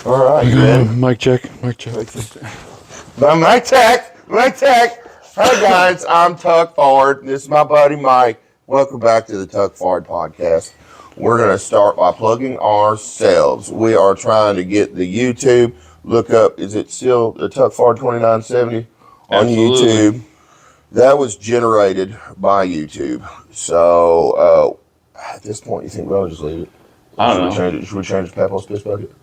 All right, man. Mic check. Mic check. Mic check. Hey guys, I'm Tuck Ford. This is my buddy Mike. Welcome back to the Tuck Ford podcast. We're going to start by plugging ourselves. We are trying to get the YouTube. Look up, is it still the Tuck Ford 2970 on Absolutely. YouTube? That was generated by YouTube. So at this point, you think we'll just leave it? I don't know. Should we change the Papa's Piss Bucket?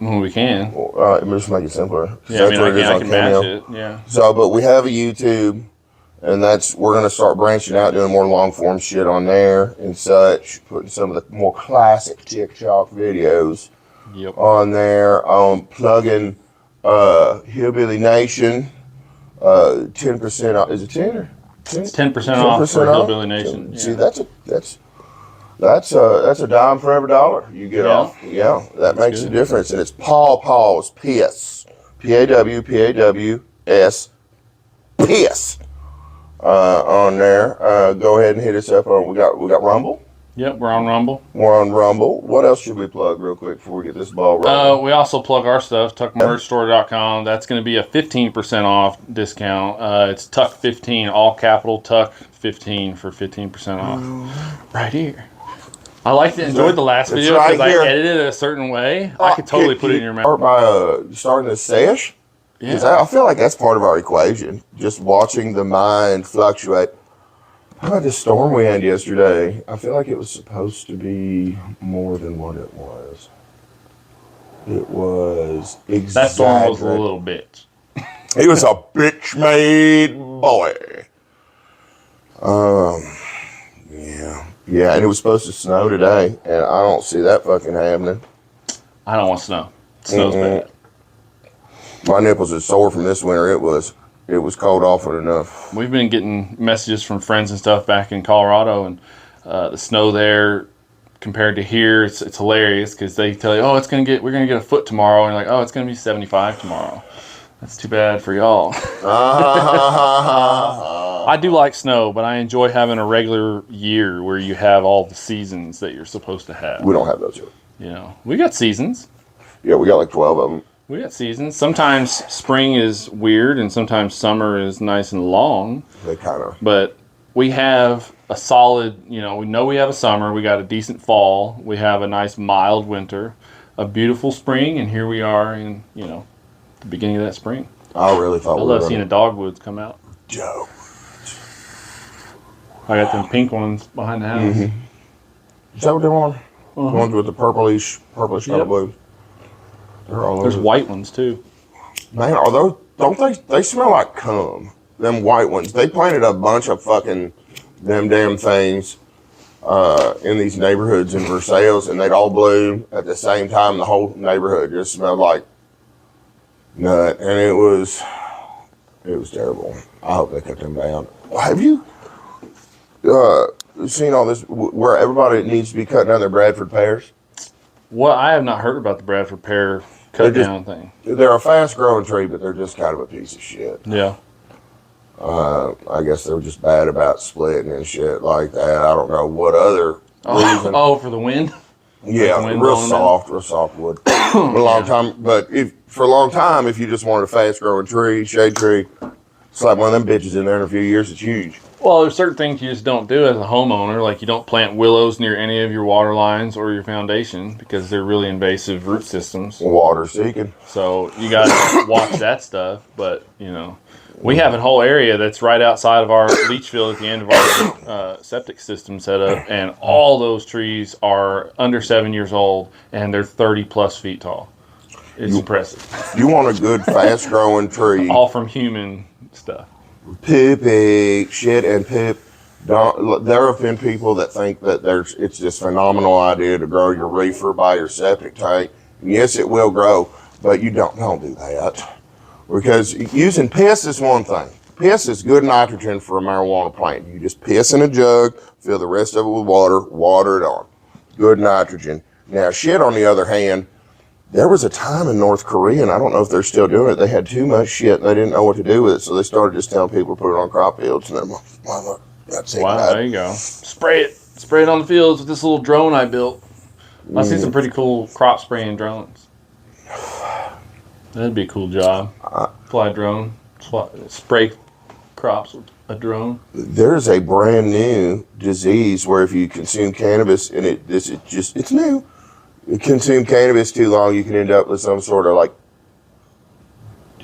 Well, we can. All right, just make it simpler. Yeah, I can match it. Yeah. So, but we have a YouTube, and we're going to start branching out, doing more long form shit on there and such, putting some of the more classic TikTok videos on there. Plugging Hillbilly Nation, 10% off. Is it 10 or 10? 10% off for Hillbilly Nation. See, that's a dime for every dollar you get off. Yeah, that makes a difference. And it's Paul's Piss. Paws, Piss. On there. Go ahead and hit us up on. We got Rumble. Yep, we're on Rumble. We're on Rumble. What else should we plug real quick before we get this ball rolling? We also plug our stuff, tuckmerchstore.com. That's going to be a 15% off discount. It's Tuck15, all capital Tuck15 for 15% off. Right here. I enjoyed the last video because I edited it a certain way. I could totally put it in your mouth. Start by starting the sesh? Yeah. I feel like that's part of our equation. Just watching the mind fluctuate. How about this storm we had yesterday? I feel like it was supposed to be more than what it was. It was exaggerated. That storm was a little bitch. He was a bitch-made boy. Yeah, and it was supposed to snow today, and I don't see that fucking happening. I don't want snow. It snows bad. My nipples are sore from this winter. It was cold often enough. We've been getting messages from friends and stuff back in Colorado, and the snow there compared to here, it's hilarious because they tell you, oh, we're gonna get a foot tomorrow, and you're like, oh, it's gonna be 75 tomorrow. That's too bad for y'all. I do like snow, but I enjoy having a regular year where you have all the seasons that you're supposed to have. We don't have those here. You know, we got seasons. Yeah, we got like 12 of them. We got seasons. Sometimes spring is weird, and sometimes summer is nice and long. They kind of. But we have a solid, we know we have a summer. We got a decent fall. We have a nice mild winter, a beautiful spring, and here we are in, the beginning of that spring. I really thought I love seeing the dogwoods come out. Joe. I got them pink ones behind the house. Mm-hmm. Is that what they want? The ones with the purplish color blue. They're all There's over. white ones too. Man, are those? Don't they smell like cum? Them white ones. They planted a bunch of fucking them damn things in these neighborhoods in Versailles, and they'd all bloom at the same time. The whole neighborhood just smelled like nut, and it was terrible. I hope they cut them down. Have you seen all this where everybody needs to be cutting down their Bradford pears? Well, I have not heard about the Bradford pear cut down thing. They're a fast growing tree, but they're just kind of a piece of shit. Yeah. I guess they were just bad about splitting and shit like that. I don't know what other reason. Oh, for the wind? Yeah, real soft wood. For a long time, but for a long time, if you just wanted a fast growing tree, shade tree, slap one of them bitches in there in a few years, it's huge. Well, there's certain things you just don't do as a homeowner, like you don't plant willows near any of your water lines or your foundation because they're really invasive root systems. Water seeking. So you got to watch that stuff. But, we have a whole area that's right outside of our leach field at the end of our septic system set up, and all those trees are under 7 years old, and they're 30-plus feet tall. It's impressive. You want a good, fast-growing tree. All from human stuff. Poopy, shit and poop. There have been people that think that it's this phenomenal idea to grow your reefer by your septic tank. And yes, it will grow, but you don't do that. Because using piss is one thing. Piss is good nitrogen for a marijuana plant. You just piss in a jug, fill the rest of it with water it on. Good nitrogen. Now, shit, on the other hand, there was a time in North Korea, and I don't know if they're still doing it, they had too much shit, and they didn't know what to do with it, so they started just telling people to put it on crop fields, and that's it. Wow, there you go. Spray it on the fields with this little drone I built. I see some pretty cool crop spraying drones. That'd be a cool job. Fly a drone, spray crops with a drone. There's a brand new disease where if you consume cannabis and it's new. You consume cannabis too long, you can end up with some sort of like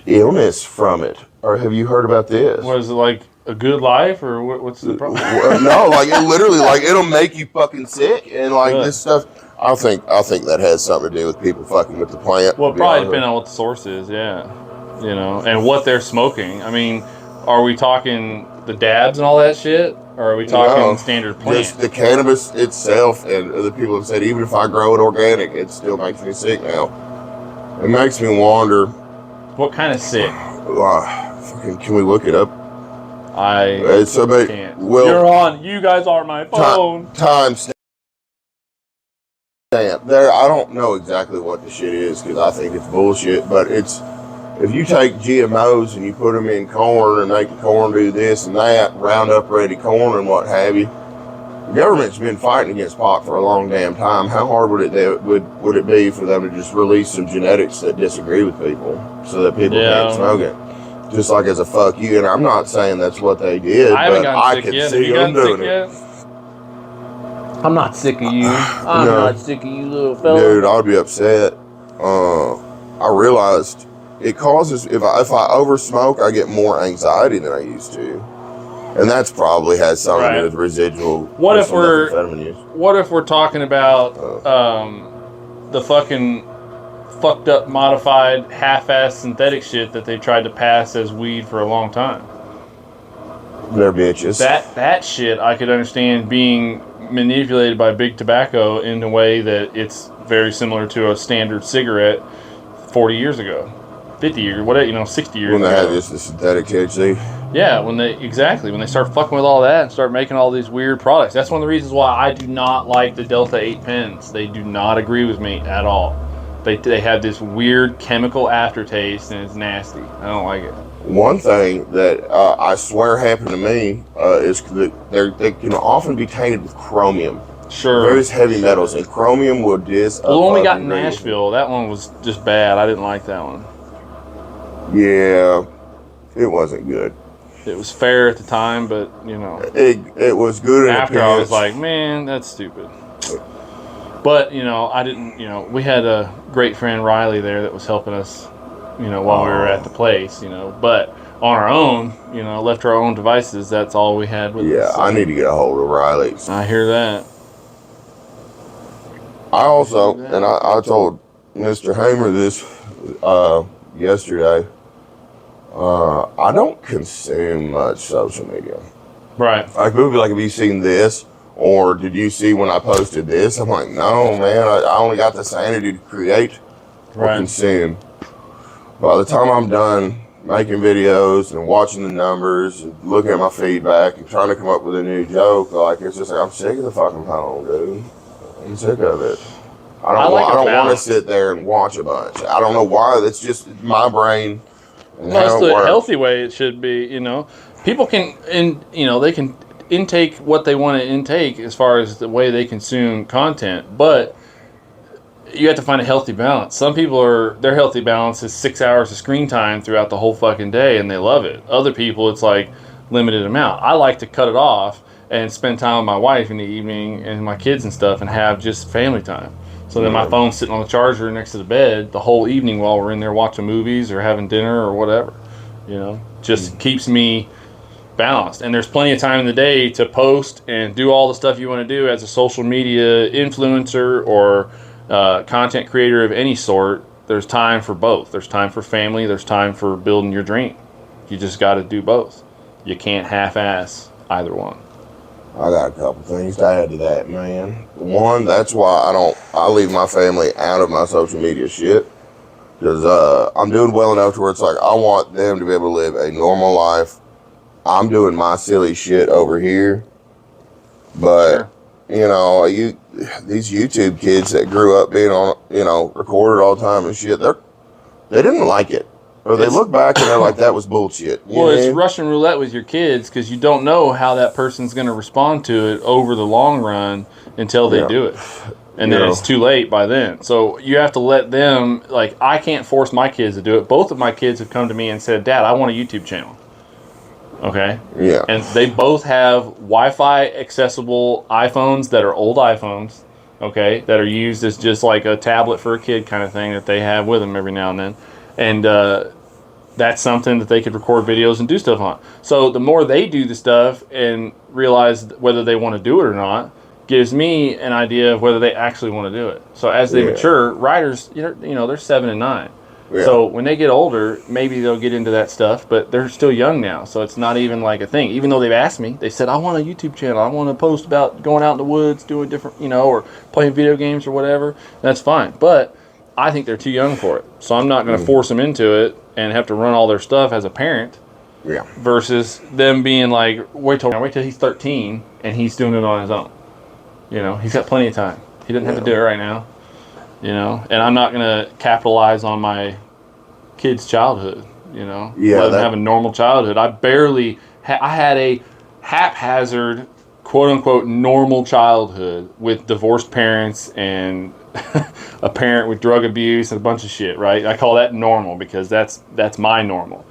illness from it. Or have you heard about this? What is it, like a good life, or what's the problem? No, like it literally, like it'll make you fucking sick, and like this stuff. I think that has something to do with people fucking with the plant. Well, probably depending on what the source is, yeah. You know, and what they're smoking. I mean, are we talking the dabs and all that shit, or are we talking standard plant? Just the cannabis itself, and other people have said even if I grow it organic, it still makes me sick now. It makes me wonder. What kind of sick? Fucking, can we look it up? I can't. Well, you're on. You guys are my phone. Time stamp. There, I don't know exactly what the shit is because I think it's bullshit. But it's if you take GMOs and you put them in corn and make the corn do this and that, Roundup ready corn and what have you. The government's been fighting against pot for a long damn time. How hard would it be for them to just release some genetics that disagree with people so that people can't smoke it? Just like as a fuck you, and I'm not saying that's what they did, but I can see them doing it. I'm not sick of you. I'm not sick of you, little fella. Dude, I'd be upset. I realized it causes, if I over smoke, I get more anxiety than I used to. And that's probably has something to do with residual. What if we're talking about the fucking fucked up, modified, half-assed synthetic shit that they tried to pass as weed for a long time? They're bitches. That shit I could understand being manipulated by big tobacco in a way that it's very similar to a standard cigarette 40 years ago, 50 years, 60 years ago. When they had the synthetic THC. Yeah, when they start fucking with all that and start making all these weird products. That's one of the reasons why I do not like the Delta 8 pens. They do not agree with me at all. They have this weird chemical aftertaste and it's nasty. I don't like it. One thing that I swear happened to me is that they can often be tainted with chromium. Sure. Various heavy metals, and chromium will the one we got in Nashville, that one was just bad. I didn't like that one. Yeah, it wasn't good. It was fair at the time, but it was good. After I was like, man, that's stupid. But I didn't. We had a great friend Riley there that was helping us. While we were at the place. But on our own, left to our own devices. That's all we had with us. Yeah, I need to get a hold of Riley. I hear that. I also, and I told Mr. Hamer this yesterday. I don't consume much social media. Right. Like people be like, have you seen this? Or did you see when I posted this? I'm like, no, man. I only got the sanity to create or consume. By the time I'm done making videos and watching the numbers and looking at my feedback and trying to come up with a new joke, like it's just like I'm sick of the fucking phone, dude. I'm sick of it. I don't want to sit there and watch a bunch. I don't know why. That's just my brain. That's the healthy way it should be. People can they can intake what they want to intake as far as the way they consume content, but you have to find a healthy balance. Some people their healthy balance is 6 hours of screen time throughout the whole fucking day and they love it. Other people, it's like limited amount. I like to cut it off and spend time with my wife in the evening and my kids and stuff and have just family time. So then my phone's sitting on the charger next to the bed the whole evening while we're in there watching movies or having dinner or whatever. Just keeps me balanced. And there's plenty of time in the day to post and do all the stuff you want to do as a social media influencer or content creator of any sort. There's time for both. There's time for family. There's time for building your dream. You just got to do both. You can't half-ass either one. I got a couple things to add to that, man. One, that's why I leave my family out of my social media shit. Because I'm doing well enough to where it's like, I want them to be able to live a normal life. I'm doing my silly shit over here. But, these YouTube kids that grew up being on, recorded all the time and shit, they didn't like it. Or they look back and they're like, that was bullshit. It's Russian roulette with your kids because you don't know how that person's going to respond to it over the long run until they do it. And then it's too late by then. So you have to let them, like, I can't force my kids to do it. Both of my kids have come to me and said, Dad, I want a YouTube channel. Okay? Yeah. And they both have Wi-Fi accessible iPhones that are old iPhones, okay, that are used as just like a tablet for a kid kind of thing that they have with them every now and then. And that's something that they could record videos and do stuff on. So the more they do the stuff and realize whether they want to do it or not, gives me an idea of whether they actually want to do it. So as they mature, writers, they're 7 and 9. Yeah. So when they get older, maybe they'll get into that stuff, but they're still young now, so it's not even like a thing. Even though they've asked me, they said, I want a YouTube channel. I want to post about going out in the woods, doing different, or playing video games or whatever. That's fine. But I think they're too young for it. So I'm not going to force them into it and have to run all their stuff as a parent. Yeah. Versus them being like, wait till he's 13 and he's doing it on his own. He's got plenty of time. He doesn't have to do it right now. And I'm not going to capitalize on my kid's childhood, let them have a normal childhood. I barely, I had a haphazard, quote unquote, normal childhood with divorced parents and a parent with drug abuse and a bunch of shit, right? I call that normal because that's my normal.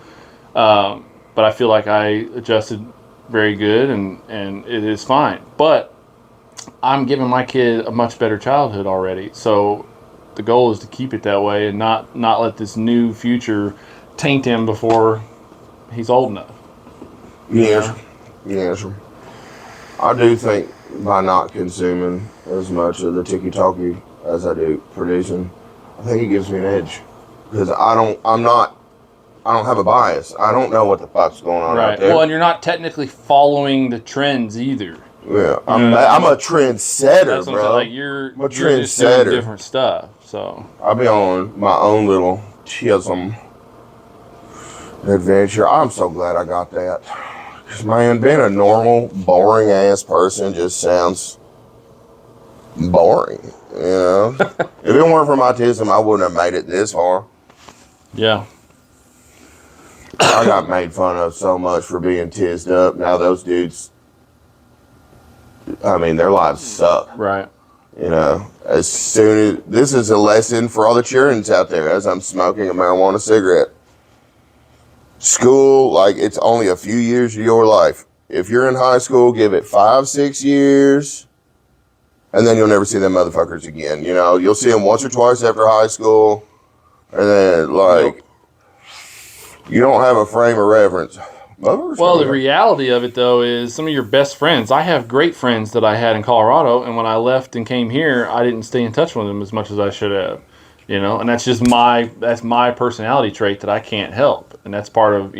But I feel like I adjusted very good and it is fine. But I'm giving my kid a much better childhood already. So the goal is to keep it that way and not let this new future taint him before he's old enough. Yes. I do think by not consuming as much of the tiki-talkie as I do producing, I think it gives me an edge. Because I don't have a bias. I don't know what the fuck's going on out there. Well, and you're not technically following the trends either. Yeah, I'm a trendsetter, bro. Like you're a trendsetter. Doing different stuff. So I'll be on my own little chism adventure. I'm so glad I got that. Because, man, being a normal, boring ass person just sounds boring. If it weren't for my autism, I wouldn't have made it this far. Yeah. I got made fun of so much for being tizzed up. Now those dudes, their lives suck. Right. As soon as this is a lesson for all the childrens out there as I'm smoking a marijuana cigarette. School, it's only a few years of your life. If you're in high school, give it 5-6 years, and then you'll never see them motherfuckers again. You'll see them once or twice after high school, and then, you don't have a frame of reference. Well, the reality of it, though, is some of your best friends. I have great friends that I had in Colorado, and when I left and came here, I didn't stay in touch with them as much as I should have. And that's just my personality trait that I can't help. And that's part of,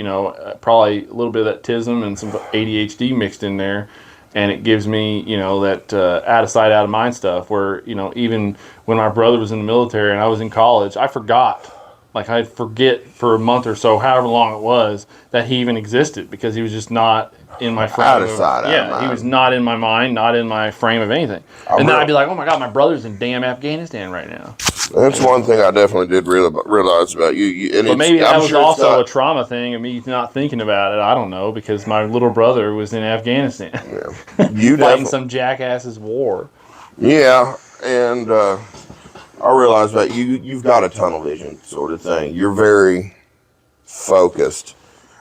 probably a little bit of that tism and some ADHD mixed in there. And it gives me, that out of sight, out of mind stuff where, even when my brother was in the military and I was in college, I forgot. I'd forget for a month or so, however long it was, that he even existed because he was just not in my frame. Out of sight, out of mind. He was not in my mind, not in my frame of anything. And then I'd be like, oh my God, my brother's in damn Afghanistan right now. That's one thing I definitely did realize about you. But maybe that was also a trauma thing of me not thinking about it. I don't know, because my little brother was in Afghanistan. Yeah. You fighting some jackass's war. Yeah, and I realize that you've got a tunnel vision sort of thing. You're very focused.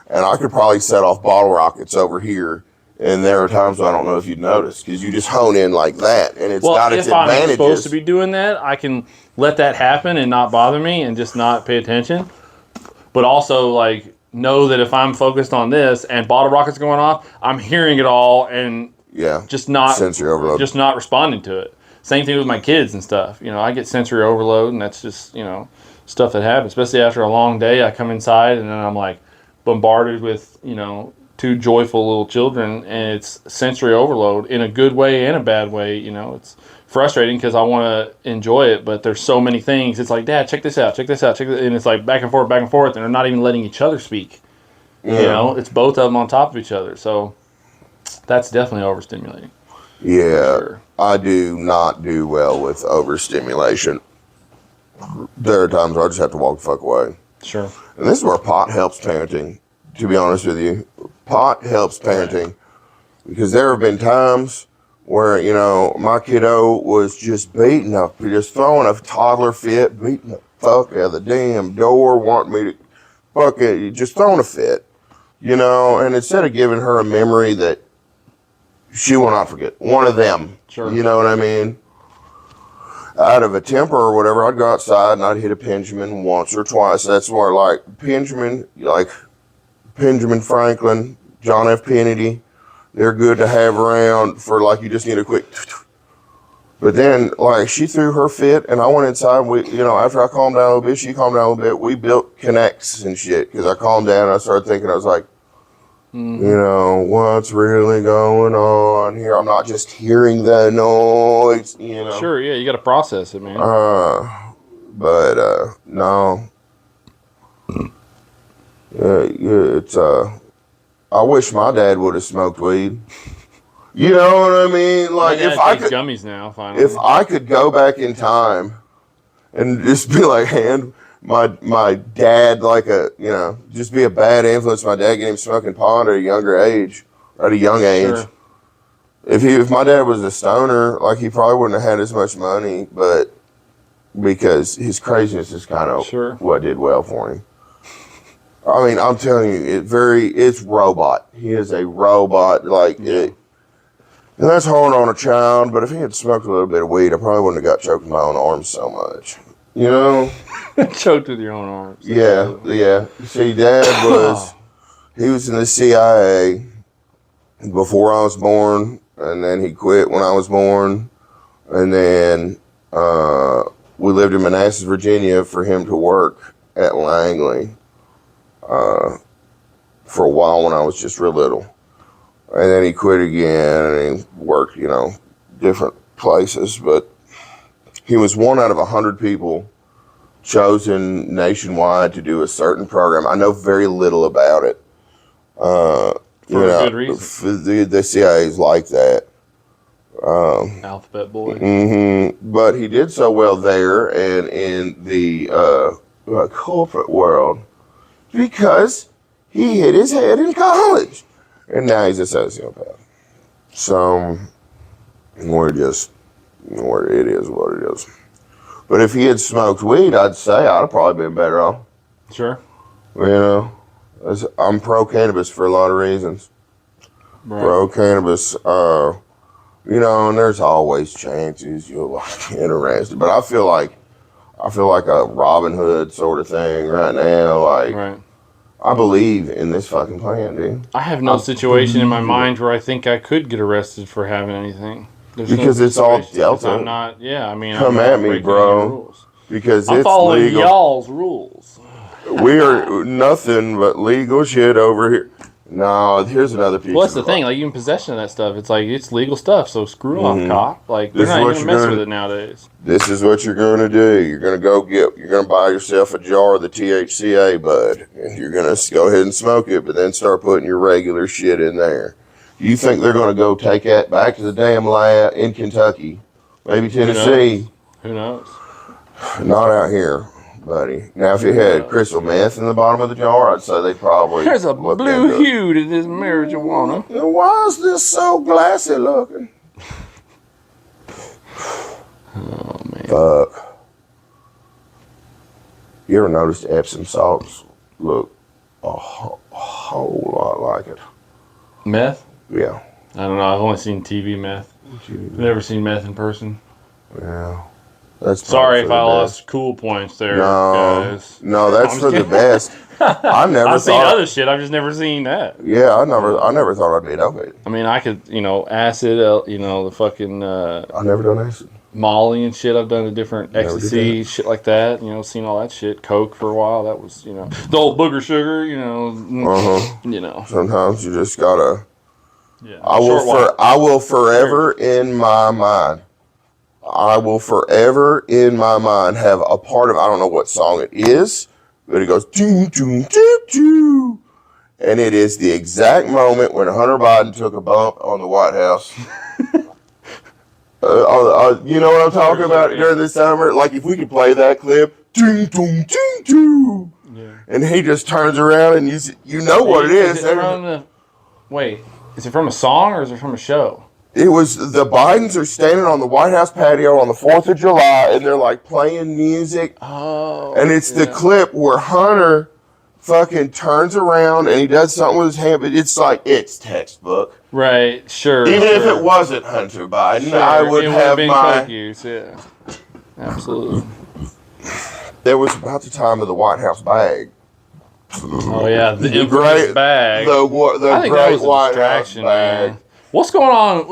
And I could probably set off bottle rockets over here. And there are times when I don't know if you'd notice because you just hone in like that. And it's got its advantages. If I'm supposed to be doing that, I can let that happen and not bother me and just not pay attention. But also, know that if I'm focused on this and bottle rockets going off, I'm hearing it all and just not sensory overload. Just not responding to it. Same thing with my kids and stuff. I get sensory overload, and that's just, stuff that happens. Especially after a long day, I come inside, and then I'm, bombarded with, two joyful little children, and it's sensory overload in a good way and a bad way. It's frustrating because I want to enjoy it, but there's so many things. It's like, Dad, check this out, check this out, check this, and it's back and forth, and they're not even letting each other speak. Yeah. It's both of them on top of each other. So that's definitely overstimulating. Yeah, sure. I do not do well with overstimulation. There are times where I just have to walk the fuck away. Sure. And this is where pot helps parenting, to be honest with you. Pot helps parenting because there have been times where, you know, my kiddo was just beating up, just throwing a toddler fit, beating the fuck out of the damn door, wanting me to fucking, just throwing a fit, you know, and instead of giving her a memory that she will not forget, one of them, Sure. You know what I mean? Out of a temper or whatever, I'd go outside and I'd hit a Benjamin once or twice. That's where, like, Benjamin Franklin, John F. Kennedy, they're good to have around for, like, you just need a quick. But then, like, she threw her fit, and I went inside. We, you know, after I calmed down a little bit, she calmed down a little bit. We built connects and shit because I calmed down. And I started thinking, I was like, you know, what's really going on here? I'm not just hearing the noise, you know. Sure, yeah, you got to process it, man. But no. It's I wish my dad would have smoked weed. You know what I mean? Like, My dad if I takes could, gummies now, finally. if I could go back in time and just be like, hand my dad, like a, you know, just be a bad influence. My dad getting him smoking pot at a younger age, at a young age. Sure. If my dad was a stoner, like, he probably wouldn't have had as much money, but because his craziness is kind of Sure. what did well for him. I mean, I'm telling you, it's robot. He is a robot, like, and that's hard on a child, but if he had smoked a little bit of weed, I probably wouldn't have got choked in my own arms so much. You know? Choked with your own arms. Yeah. See, Dad he was in the CIA before I was born, and then he quit when I was born, and then we lived in Manassas, Virginia for him to work at Langley for a while when I was just real little. And then he quit again, and he worked, you know, different places, but he was one out of 100 people chosen nationwide to do a certain program. I know very little about it. For a good reason. The CIA is like that. Alphabet boy. But he did so well there and in the corporate world because he hit his head in college. And now he's a sociopath. So, it is what it is. But if he had smoked weed, I'd say I'd have probably been better off. Sure. You know, I'm pro-cannabis for a lot of reasons. Right. Pro-cannabis, you know, and there's always chances you'll get arrested. But I feel like a Robin Hood sort of thing right now. Like, Right. I believe in this fucking plan, dude. I have no situation in my mind where I think I could get arrested for having anything. There's because no it's all situation, 'cause Delta. I'm not. Yeah, I mean, Come I'm not at me, breaking bro. any rules. Because I'm it's following legal. y'all's rules. We are nothing but legal shit over here. No, here's another piece. Well, that's the thing. Like, you in possession of that stuff, it's like it's legal stuff. So screw off, cop. Like, they're This is not what even you're gonna mess gonna- with it nowadays. This is what you're going to do. You're going to buy yourself a jar of the THCA bud, and you're going to go ahead and smoke it, but then start putting your regular shit in there. You think they're going to go take that back to the damn lab in Kentucky, maybe Tennessee? Who knows? Not out here, buddy. Now, if it had crystal meth in the bottom of the jar, I'd say they'd probably. There's a look blue into it. hue to this marijuana. Now, why is this so glassy looking? Oh man. Fuck. You ever noticed Epsom salts look a whole lot like it? Meth? Yeah. I don't know. I've only seen TV meth. I've never seen meth in person. Yeah. That's Sorry probably if for I the lost cool points there, best. guys. No, that's I'm for the just best. I never I've seen thought. other shit. I've just never seen that. Yeah, I never thought I'd be dope. I mean, I could, acid, the fucking I never done acid. Molly and shit. I've done a different Never did ecstasy, shit like that. Seen all that shit. Coke for a while. That was, the old booger sugar. Sometimes you just gotta. Yeah. I will forever in my mind. I will forever in my mind have a part of, I don't know what song it is, but it goes doo doo doo doo, and it is the exact moment when Hunter Biden took a bump on the White House. You know what I'm talking about during this summer? Like, if we could play that clip, doo doo doo doo, and he just turns around and you know what it is. Wait, is it from a song or is it from a show? It was the Bidens are standing on the White House patio on the 4th of July, and they're like playing music. Oh. And it's the clip where Hunter fucking turns around and he does something with his hand, but it's like, it's textbook. Right, sure. Even if it wasn't Hunter Biden, sure. I would have been my... coke use, yeah. Absolutely. There was about the time of the White House bag. Oh, yeah, the great bag. The I think great that was a White distraction, House bag. man. What's going on?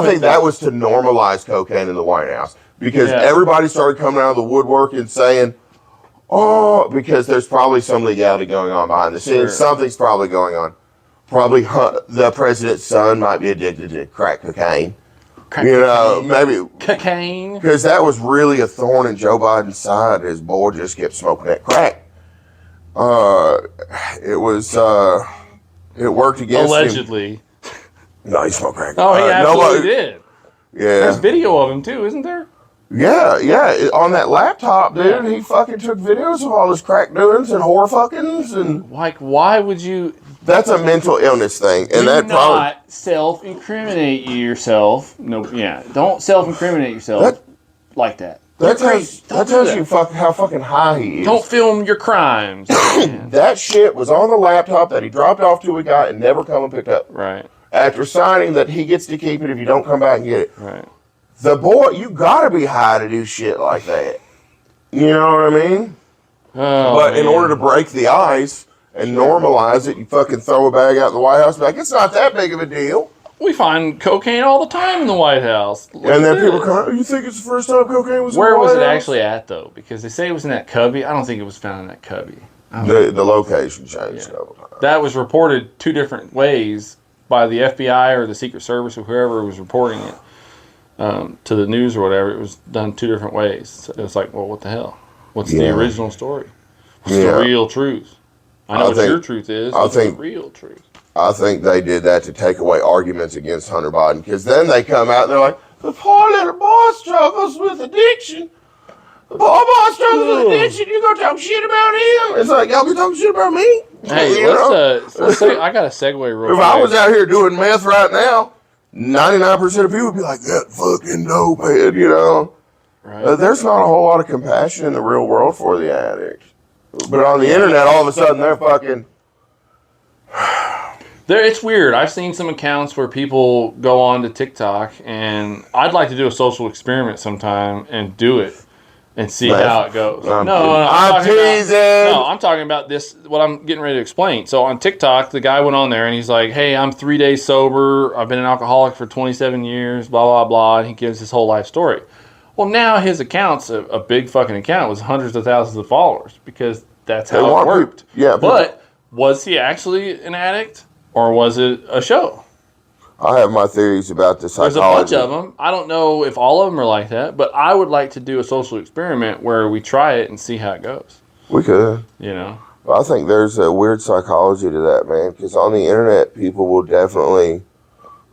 I think that was to normalize cocaine in the White House because everybody started coming out of the woodwork and saying, oh, because there's probably some legality going on behind the scenes. Sure. Something's probably going on. Probably the president's son might be addicted to crack cocaine. Maybe cocaine. Because that was really a thorn in Joe Biden's side. His boy just kept smoking that crack. It worked against Allegedly. him. No, he smoked crack. Oh, he absolutely did. Yeah. There's video of him, too, isn't there? Yeah. On that laptop, dude, he fucking took videos of all his crack doings and whore fuckings and... Like, why would you... That's a mental illness thing. And that probably... self-incriminate yourself. No, yeah. Don't self-incriminate yourself like that. That tells you how fucking high he is. Don't film your crimes. That shit was on the laptop that he dropped off to a guy and never come and picked up. Right. After signing that he gets to keep it if you don't come back and get it. Right. The boy, you gotta be high to do shit like that. You know what I mean? Oh, but in order to break the ice and normalize it, you fucking throw a bag out in the White House and be like, it's not that big of a deal. We find cocaine all the time in the White House. And then people come, oh, you think it's the first time cocaine was in the White House? Where was it actually at, though? Because they say it was in that cubby. I don't think it was found in that cubby. The location changed. That was reported 2 different ways by the FBI or the Secret Service or whoever was reporting it to the news or whatever. It was done 2 different ways. So it was like, well, what the hell? What's the original story? What's the real truth? I know what your truth is. What's the real truth? I think they did that to take away arguments against Hunter Biden, because then they come out and they're like, the poor little boy struggles with addiction. The poor boy struggles with addiction. You gonna talk shit about him? It's like, y'all be talking shit about me? Hey, let's say, I got a segue real quick. If I was out here doing meth right now, 99% of people would be like, that fucking dope head, you know? Right. There's not a whole lot of compassion in the real world for the addict. But on the internet, all of a sudden, they're fucking... It's weird. I've seen some accounts where people go on to TikTok, and I'd like to do a social experiment sometime and do it and see how it goes. I'm talking about this, what I'm getting ready to explain. So on TikTok, the guy went on there, and he's like, hey, I'm 3 days sober. I've been an alcoholic for 27 years, blah, blah, blah. And he gives his whole life story. Well, now his account's a big fucking account with hundreds of thousands of followers because that's how it worked. But was he actually an addict? Or was it a show? I have my theories about the psychology. There's a bunch of them. I don't know if all of them are like that, but I would like to do a social experiment where we try it and see how it goes. We could. You know? I think there's a weird psychology to that, man, because on the internet, people will definitely,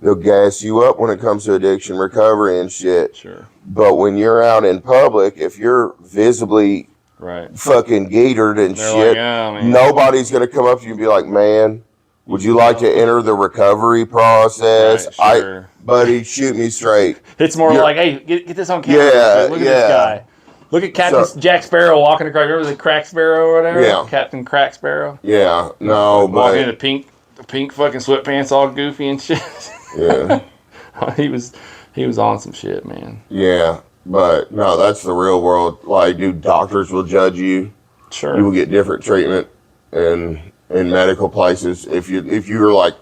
they'll gas you up when it comes to addiction recovery and shit. Sure. But when you're out in public, if you're visibly fucking gaitered and shit, like, nobody's going to come up to you and be like, man, would you like to enter the recovery process? Right, sure. Buddy, shoot me straight. It's more like, hey, get this on camera. Look at this guy. Look at Captain Jack Sparrow walking across. Remember the Crack Sparrow or whatever? Yeah. Captain Crack Sparrow? Yeah. No, but... Walking in the pink fucking sweatpants all goofy and shit. Yeah. He was on some shit, man. Yeah. But, no, that's the real world. Like, dude, doctors will judge you. Sure. You will get different treatment in medical places if you're like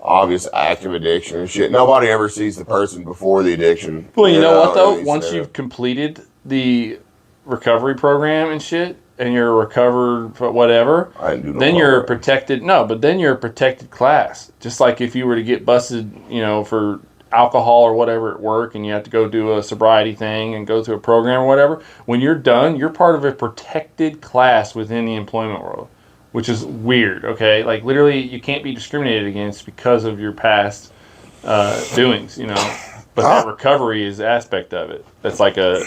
obvious active addiction and shit. Nobody ever sees the person before the addiction. Well, you know what though? Once you've completed the recovery program and shit, and you're recovered for whatever, then you're protected. No, but then you're a protected class. Just like if you were to get busted, for alcohol or whatever at work, and you have to go do a sobriety thing and go through a program or whatever. When you're done, you're part of a protected class within the employment world. Which is weird, okay? Like, literally, you can't be discriminated against because of your past doings, But that recovery is an aspect of it. That's like a,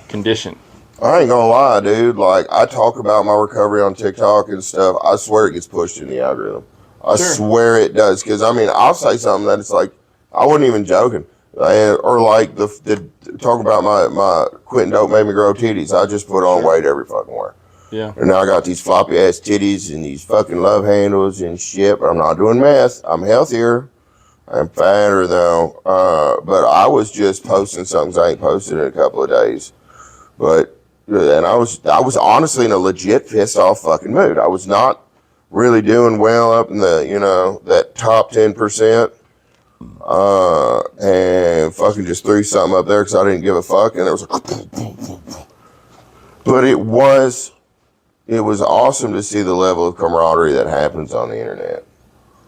condition. I ain't gonna lie, dude. Like, I talk about my recovery on TikTok and stuff. I swear it gets pushed in the algorithm. I swear it does. Because, I'll say something that it's like, I wasn't even joking. Or like the talk about my quitting dope made me grow titties. I just put on weight every fucking where. Yeah. And now I got these floppy ass titties and these fucking love handles and shit. But I'm not doing meth. I'm healthier. I'm fatter though. But I was just posting something I ain't posted in a couple of days. But and I was honestly in a legit pissed off fucking mood. I was not really doing well up in the that top 10%. And fucking just threw something up there because I didn't give a fuck, and it was like, but it was awesome to see the level of camaraderie that happens on the internet.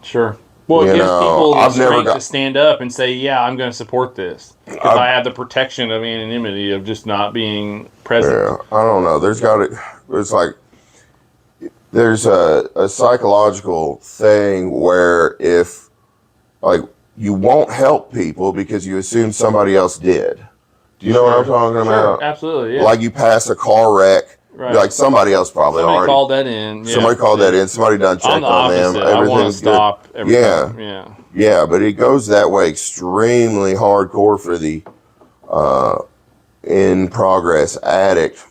Sure. Well, it gives people the strength to stand up and say, yeah, I'm going to support this. Because I have the protection of anonymity of just not being present. Yeah, I don't know. It's like, there's a psychological thing where if, like, you won't help people because you assume somebody else did. Do you know what I'm talking about? Sure, absolutely, yeah. Like you pass a car wreck, right. Like somebody else probably somebody called that in. Yeah. Somebody called that in. Somebody done checked on them. I want to stop every time. Yeah. Yeah, but it goes that way extremely hardcore for the in progress addict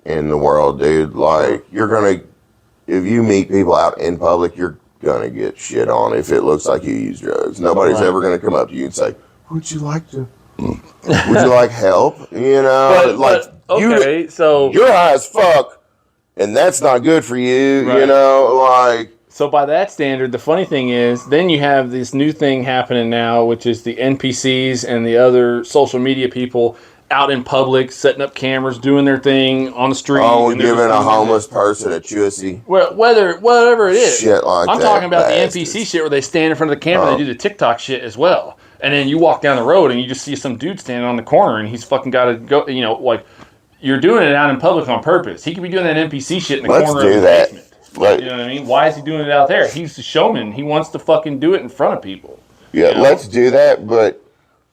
in the world, dude. Like if you meet people out in public, you're gonna get shit on if it looks like you use drugs. Nobody's ever gonna come up to you and say, would you like help? So you're high as fuck and that's not good for you, So by that standard, the funny thing is, then you have this new thing happening now, which is the NPCs and the other social media people out in public, setting up cameras, doing their thing on the street. Oh, and giving a homeless person a chussie. Well, whatever it is. Shit like that. I'm talking about the NPC shit where they stand in front of the camera and they do the TikTok shit as well. And then you walk down the road and you just see some dude standing on the corner and he's fucking got to go, like, you're doing it out in public on purpose. He could be doing that NPC shit in the corner of the basement. You know what I mean? Why is he doing it out there? He's the showman. He wants to fucking do it in front of people. Yeah, let's do that, but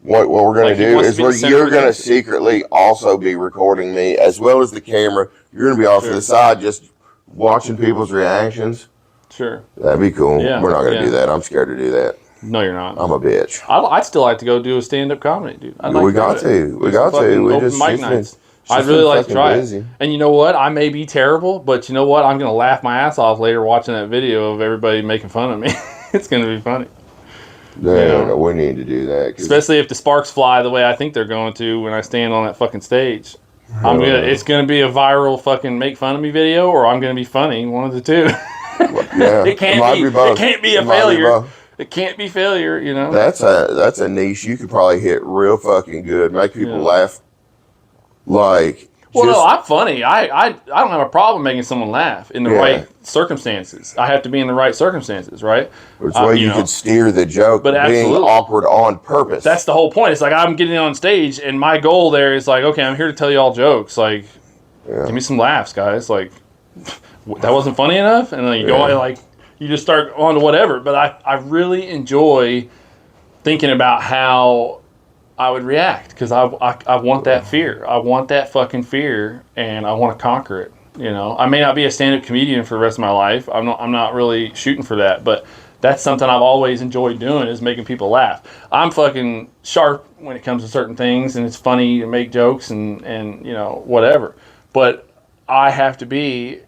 what we're going to do is you're going to secretly also be recording me as well as the camera. You're going to be off to the side just watching people's reactions. Sure. That'd be cool. Yeah, we're not going to do that. I'm scared to do that. No, you're not. I'm a bitch. I'd still like to go do a stand-up comedy, dude. We got to. We open mic nights. I'd really like to try it. And you know what? I may be terrible, but you know what? I'm going to laugh my ass off later watching that video of everybody making fun of me. It's going to be funny. No, we need to do that. Especially if the sparks fly the way I think they're going to when I stand on that fucking stage. It's going to be a viral fucking make fun of me video, or I'm going to be funny. One of the two. Yeah, it can't be both. It can't be a failure. It can't be failure, That's a niche you could probably hit real fucking good. Make people laugh. No, I'm funny. I don't have a problem making someone laugh in the right circumstances. I have to be in the right circumstances, right? Which way you could steer the joke, but being awkward on purpose. That's the whole point. It's like I'm getting on stage, and my goal there is like, okay, I'm here to tell you all jokes. Like, give me some laughs, guys. Like, that wasn't funny enough, and then you go you just start on to whatever. But I really enjoy thinking about how I would react because I want that fear. I want that fucking fear, and I want to conquer it. I may not be a stand-up comedian for the rest of my life. I'm not really shooting for that, but that's something I've always enjoyed doing is making people laugh. I'm fucking sharp when it comes to certain things, and it's funny to make jokes and whatever. But I have to be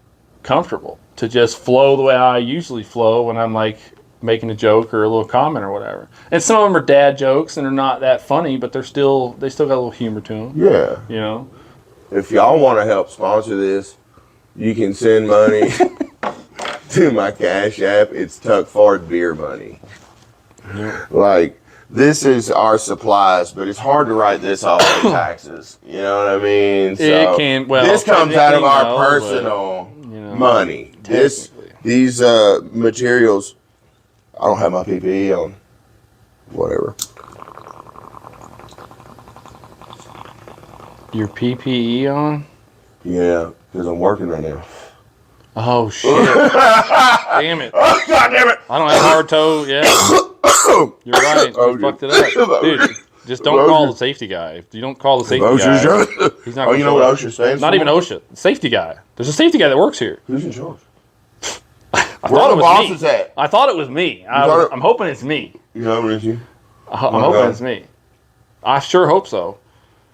comfortable to just flow the way I usually flow when I'm like making a joke or a little comment or whatever. And some of them are dad jokes and they're not that funny, but they still got a little humor to them. Yeah. If y'all want to help sponsor this, you can send money to my Cash App. It's Tuck Ford Beer Money. Like, this is our supplies, but it's hard to write this off in taxes. You know what I mean? So this comes out of our personal money. These materials. I don't have my PPE on. Whatever. Your PPE on? Yeah, because I'm working right now. Oh, shit. Damn it. Oh, God damn it. I don't have hard toe. Yeah. You're right. You fucked it up. Dude, just don't call the safety guy. If you don't call the safety guy, he's not you know what OSHA stands for? Not even OSHA. Safety guy. There's a safety guy that works here. Who's in charge? Where the boss is at? I thought it was me. I'm hoping it's me. You know what it is? I'm hoping it's me. I sure hope so.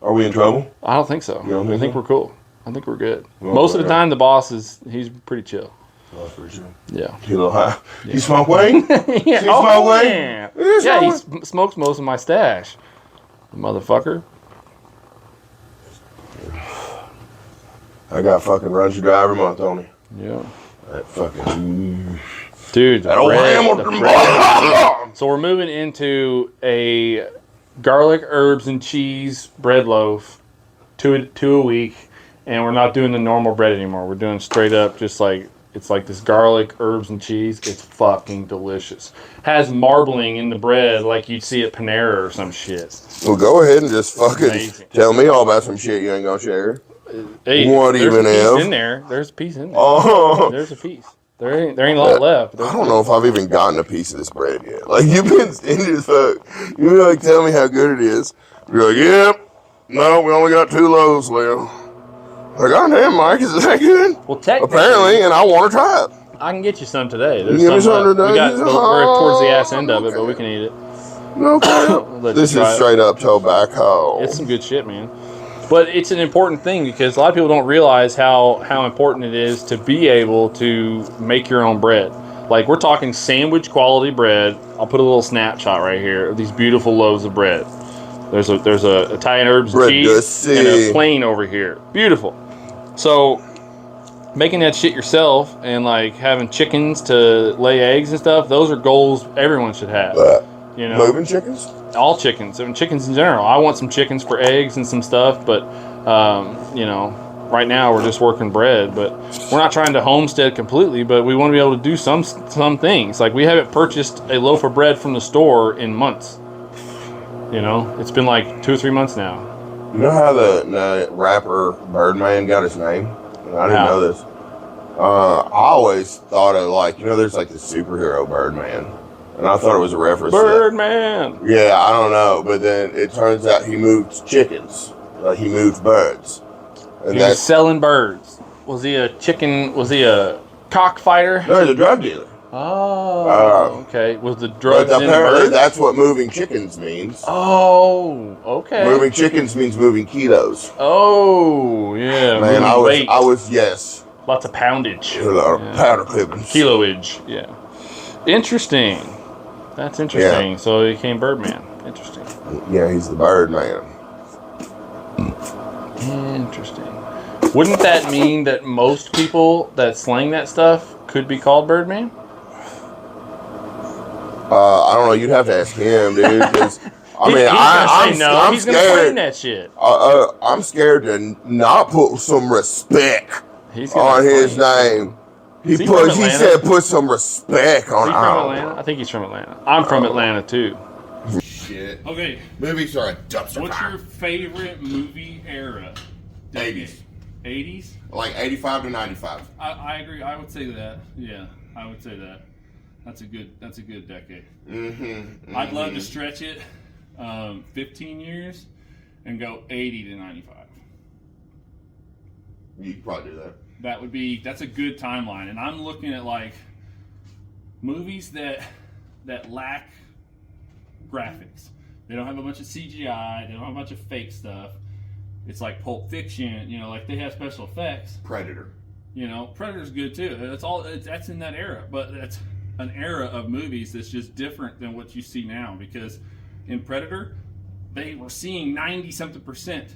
Are we in trouble? I don't think so. You don't think I think so? we're cool. I think we're good. Well, Most of the yeah. time, the boss he's pretty chill. Oh, for sure. Yeah. He a little high. Yeah. You smoke weed? Yeah. You smoke weed? Yeah. You Yeah, he smoke weed? smokes most of my stash. The motherfucker. I got fucking runs you dry every month, don't he? Yeah. That fucking... Dude, the That old bread, Hamilton. the bread. So we're moving into a garlic, herbs, and cheese bread loaf, two a week, and we're not doing the normal bread anymore. We're doing straight up, just like it's like this garlic, herbs, and cheese. It's fucking delicious. Has marbling in the bread like you'd see at Panera or some shit. Well, go ahead and just fucking Amazing. tell me all about some shit you ain't gonna share. Hey, What there's even a piece if? in there. There's a piece in there. Oh, There's a piece. There ain't a lot left. I don't know if I've even gotten a piece of this bread yet. Like, you've been stingy as fuck. You like tell me how good it is. You're like, yep. No, we only got 2 loaves left. Like, oh damn, Mike, is that good? Well, technically, Apparently, and I want to try it. I can get you some today. There's Give me some some left. today? We're towards the ass end of it, but we can eat it. Okay. Let This you try is it. straight up tobacco. It's some good shit, man. But it's an important thing because a lot of people don't realize how important it is to be able to make your own bread. Like, we're talking sandwich quality bread. I'll put a little snapshot right here of these beautiful loaves of bread. There's a Italian herbs and Bread cheese and a plain over here. Beautiful. So making that shit yourself and like having chickens to lay eggs and stuff, those are goals everyone should have. You know, Moving chickens? all chickens. I mean, chickens in general. I want some chickens for eggs and some stuff, but you know, right now we're just working bread. But we're not trying to homestead completely, but we want to be able to do some things. Like, we haven't purchased a loaf of bread from the store in months. You know, it's been like 2 or 3 months now. You know how the rapper Birdman got his name? I didn't know this. I always thought of, like, you know, there's like the superhero Birdman. And I thought it was a reference Birdman. to that. Yeah, I don't know. But then it turns out he moved chickens. Like, he moved birds. And He was selling birds. Was he a chicken? Was he a cockfighter? No, he's a drug dealer. Oh, okay. Was the But drugs in the apparently birds? that's what moving chickens means. Oh, okay. Moving chickens means moving kilos. Oh, yeah. Man, moving weight. yes. Lots of poundage. Powder clippings. Kiloage, yeah. Interesting. That's interesting. Yeah. So he became Birdman. Interesting. Yeah, he's the Birdman. Interesting. Wouldn't that mean that most people that slang that stuff could be called Birdman? I don't know. You'd have to ask him, dude. 'Cause, I mean, I'm He's gonna claim scared. that shit. I'm scared to not put some respect He's gonna on his claim- name. He Is he from Atlanta? said put some respect on. Is he from Atlanta? I think he's from Atlanta. I'm from Atlanta too. Shit. Okay, Movies are a dumpster what's fire. your favorite movie era? 80s. 80s? Like 85 to 95. I agree. I would say that. Yeah, I would say that. That's a good decade. Mm-hmm. I'd love to stretch it 15 years and go 80 to 95. You could probably do that. That's a good timeline. And I'm looking at like movies that lack graphics. They don't have a bunch of CGI, they don't have a bunch of fake stuff. It's like Pulp Fiction, you know, like they have special effects. Predator. You know, Predator's good too. That's in that era, but that's an era of movies that's just different than what you see now, because in Predator, they were seeing 90-something%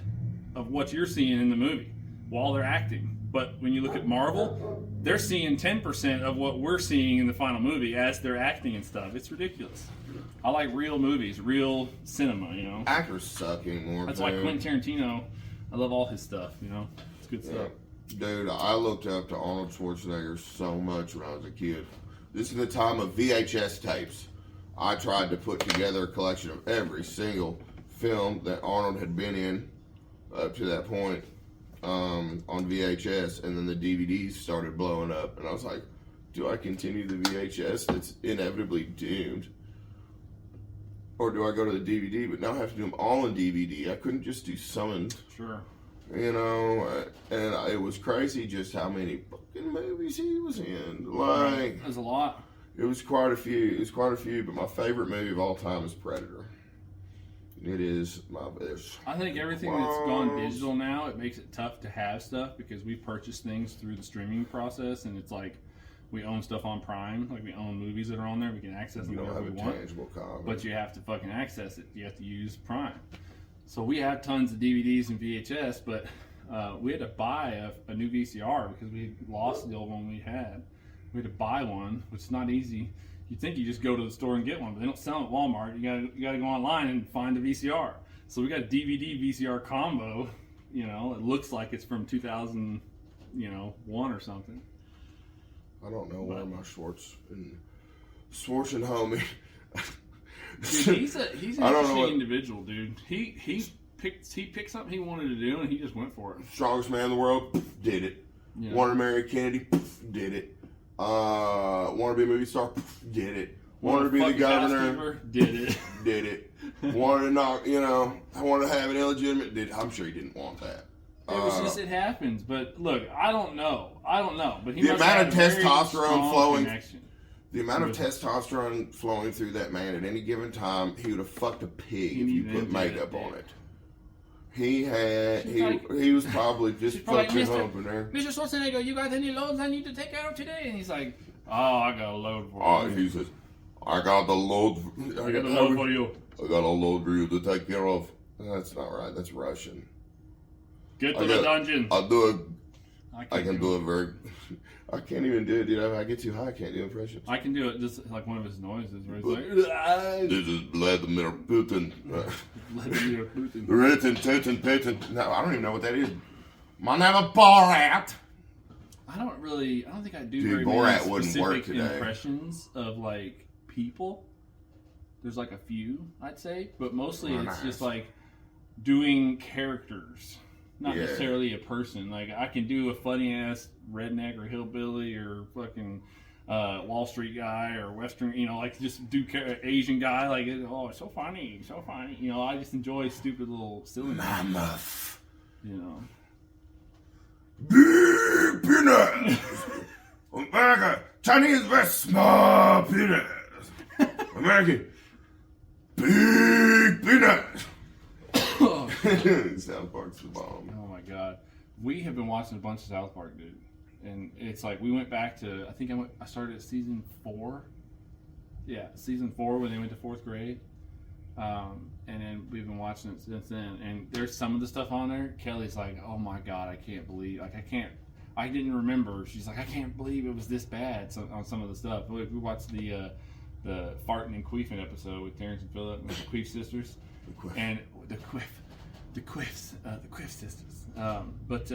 of what you're seeing in the movie while they're acting. But when you look at Marvel, they're seeing 10% of what we're seeing in the final movie as they're acting and stuff. It's ridiculous. I like real movies, real cinema, you know. Actors suck anymore. That's why Quentin Tarantino, I love all his stuff, you know. It's good stuff. Dude, I looked up to Arnold Schwarzenegger so much when I was a kid. This is the time of VHS tapes. I tried to put together a collection of every single film that Arnold had been in up to that point on VHS, and then the DVDs started blowing up, and I was like, do I continue the VHS that's inevitably doomed? Or do I go to the DVD, but now I have to do them all in DVD? I couldn't just do some. Sure. You know, and it was crazy just how many fucking movies he was in. Like, There's a lot. it was quite a few. But my favorite movie of all time is Predator. It is my best. I think everything that's gone digital now, it makes it tough to have stuff because we purchase things through the streaming process, and it's like we own stuff on Prime, like we own movies that are on there. We can access them whenever we want, but you have to fucking access it. You have to use Prime. So we have tons of DVDs and VHS, but we had to buy a new VCR because we lost the old one we had. We had to buy one, which is not easy. You think you just go to the store and get one, but they don't sell them at Walmart. You gotta go online and find a VCR. So we got a DVD VCR combo. You know, it looks like it's from 2001 or something. I don't know where my Schwartz and homie. Dude, he's an interesting individual, dude. He picked something he wanted to do and he just went for it. Strongest man in the world, did it. Yeah. Wanted to marry Kennedy, did it. Wanted to be a movie star, did it. Wanted to be the governor, did it. Did it. Wanted to not, I wanted to have an illegitimate, I'm sure he didn't want that. It happens, but look, I don't know, but he the must amount have of a very testosterone flowing, connection. the amount of testosterone flowing through that man at any given time, he would have fucked a pig if you put makeup on it. He was probably just fucking hoping there. Mr. Schwarzenegger, you got any loads I need to take out today? And he's like, oh, I got a load for you. He says, I got the load. I got a load for you. I got a load for you to take care of. That's not right. That's Russian. Get to the dungeon. I'll do it. I can do it very. I can't even do it, dude. I get too high. I can't do impressions. I can do it just like one of his noises where he's like, this is Vladimir Putin. Vladimir Putin. Putin. No, I don't even know what that is. My name is Borat. I don't think I do Dude, very Borat many wouldn't work specific today. impressions of like people. There's like a few, I'd say, but mostly it's just like doing characters. Not necessarily a person. Like, I can do a funny-ass redneck or hillbilly or fucking Wall Street guy or Western, like just do Asian guy. Like, it's so funny, so funny. I just enjoy stupid little silliness. Mammoth. Big penis. America, Chinese very small penis. American, big penis. South Park's the bomb. Oh my god, we have been watching a bunch of South Park, dude, and it's like we went back to I started at season 4. Yeah, season 4 when they went to 4th grade, and then we've been watching it since then. And there's some of the stuff on there. Kelly's like, oh my god, I can't believe, I didn't remember. She's like, I can't believe it was this bad on some of the stuff. We watched the farting and queefing episode with Terrence and Phillip and the Queef sisters, and the Quiff sisters. But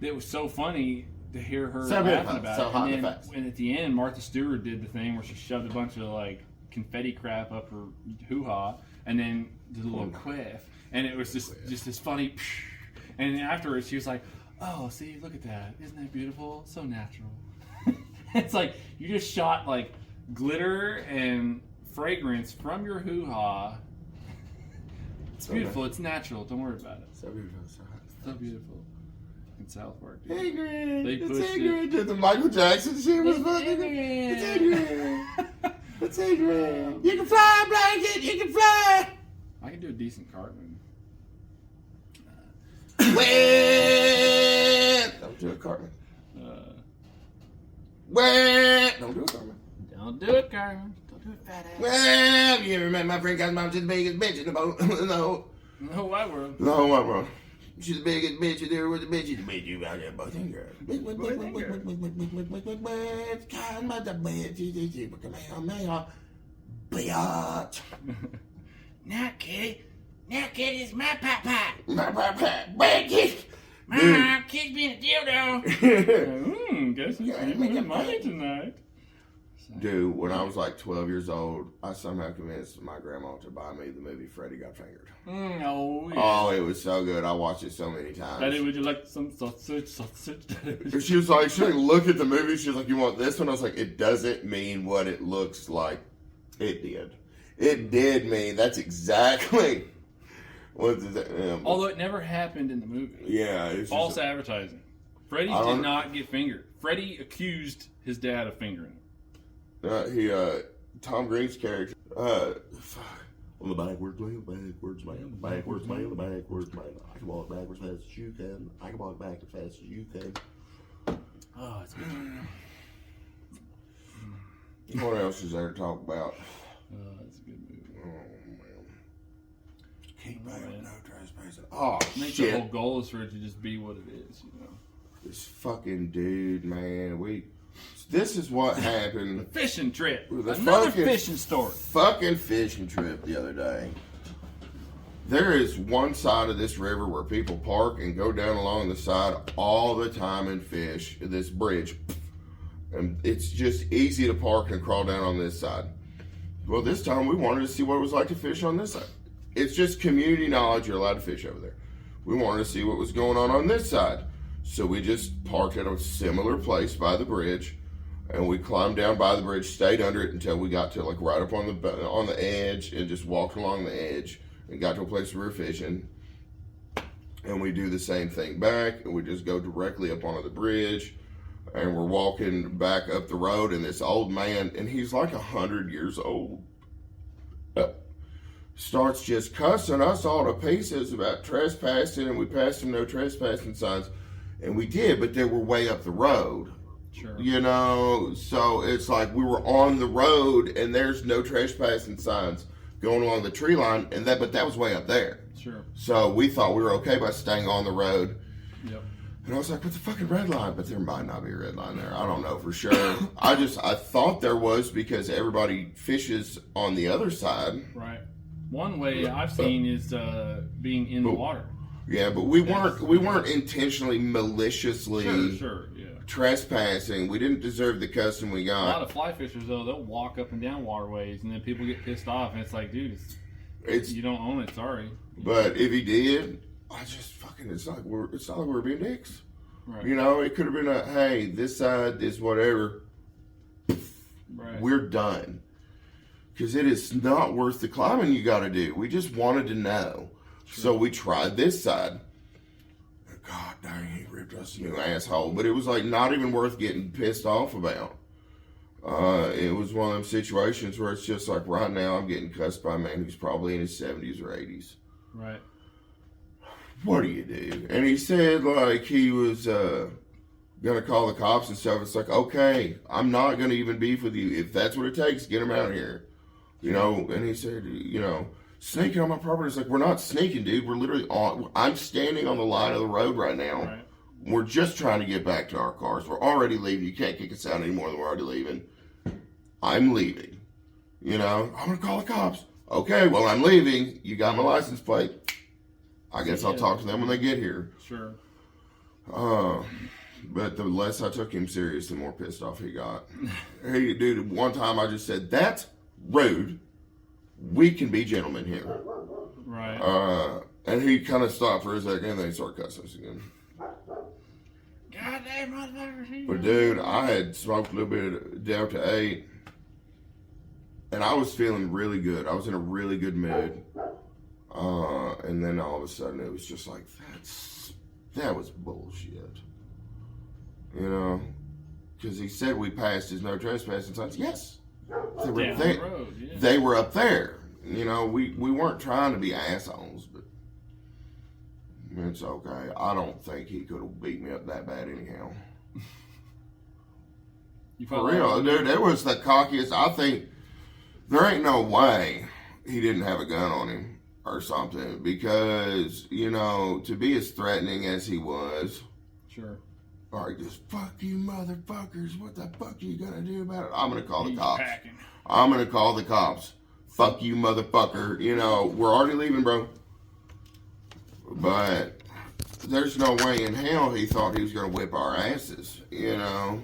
it was so funny to hear her laughing about it. And at the end, Martha Stewart did the thing where she shoved a bunch of like confetti crap up her hoo-ha and then did a little quiff. And it was just this funny. And then afterwards, she was like, oh, see, look at that. Isn't that beautiful? So natural. It's like you just shot like glitter and fragrance from your hoo-ha. It's beautiful. It's natural. Don't worry about it. So beautiful. So beautiful. In South Park. Dude. Ingrid. They it's pushed Ingrid. it. The Michael Jackson shit was fucking. Ingrid. It's Ingrid. It's Ingrid. You can fly, blanket. You can fly. I can do a decent Cartman. When. Don't do it, Cartman. When. Don't do it, Cartman. Don't do it, Cartman. Don't do it, fat ass. Well, you ever met my friend got mom's the biggest bitch in the boat? No. No, white world. No, white world. She's the biggest bitch there with the bitch. She's the bitch you out there, both in girl. Bitch. Now, kitty. Now, kitty's my papa. My papa. Bitch. My kid's being a dildo. Guess who's making money tonight? Dude, when I was like 12 years old, I somehow convinced my grandma to buy me the movie Freddy Got Fingered. Oh, yeah. Oh, it was so good. I watched it so many times. Daddy, would you like some sausage? She was like, she didn't look at the movie. She was like, you want this one? I was like, it doesn't mean what it looks like. It did. It did mean that's exactly what the Although it never happened in the movie. Yeah. It's false advertising. Freddy did not get fingered. Freddy accused his dad of fingering him. Tom Green's character, I'm the backwards man, backwards man, backwards man, the backwards man. I can walk backwards as fast as you can. I can walk back as fast as you can. Oh, it's good. What else is there to talk about? It's a good movie. Oh, man. Keep back, man. no trespassing. Oh, I think the whole goal is for it to just be what it is, you know. This fucking dude, man. This is what happened. The fishing trip. Another fishing story. Fucking fishing trip the other day. There is one side of this river where people park and go down along the side all the time and fish. This bridge. And it's just easy to park and crawl down on this side. Well, this time we wanted to see what it was like to fish on this side. It's just community knowledge. You're allowed to fish over there. We wanted to see what was going on this side. So we just parked at a similar place by the bridge, and we climbed down by the bridge, stayed under it until we got to like right up on the edge, and just walked along the edge and got to a place where we were fishing. And we do the same thing back, and we just go directly up onto the bridge, and we're walking back up the road, and this old man, and he's like 100 years old, starts just cussing us all to pieces about trespassing, and we passed him no trespassing signs. And we did, but they were way up the road. Sure. You know, so it's like we were on the road and there's no trespassing signs going along the tree line, but that was way up there. Sure. So we thought we were okay by staying on the road. Yep. And I was like, "What's the fucking red line?" But there might not be a red line there. I don't know for sure. I thought there was because everybody fishes on the other side. Right. One way I've seen is being in the water. Yeah, but we weren't intentionally maliciously trespassing. We didn't deserve the custom we got. A lot of fly fishers though, they'll walk up and down waterways, and then people get pissed off, and it's like, dude, it's you don't own it. Sorry. But if he did, I just fucking it's not like we're being dicks. Right. You know, it could have been a hey, this side is whatever. Right. We're done because it is not worth the climbing you got to do. We just wanted to know. So we tried this side. God dang, he ripped us a new asshole. But it was like not even worth getting pissed off about. It was one of them situations where it's just like right now I'm getting cussed by a man who's probably in his 70s or 80s. Right. What do you do? And he said like he was going to call the cops and stuff. It's like, okay, I'm not going to even beef with you. If that's what it takes, get him out of here. You know, and he said, you know, sneaking on my property. It's like, we're not sneaking, dude. We're literally I'm standing on the line of the road right now. Right. We're just trying to get back to our cars. We're already leaving. You can't kick us out anymore than we're already leaving. I'm leaving. You know, I'm going to call the cops. Okay, well, I'm leaving. You got my license plate. I guess I'll talk to them when they get here. Sure. But the less I took him serious, the more pissed off he got. Hey, dude, one time I just said, that's rude. We can be gentlemen here. Right. And he kind of stopped for a second and then he started cussing us again. Goddamn motherfucker. But dude, I had smoked a little bit of Delta 8 and I was feeling really good. I was in a really good mood. And then all of a sudden it was just like, that was bullshit. You know? Because he said we passed his no trespassing signs. Yes. They were down there. The road, yeah. They were up there. You know, we weren't trying to be assholes, but it's okay. I don't think he could have beat me up that bad anyhow. For real, dude, it was the cockiest. I think there ain't no way he didn't have a gun on him or something because, you know, to be as threatening as he was. Sure. All right, just fuck you motherfuckers. What the fuck are you going to do about it? I'm going to call the cops. I'm going to call the cops. Fuck you motherfucker. You know, we're already leaving, bro. But there's no way in hell he thought he was going to whip our asses, you know.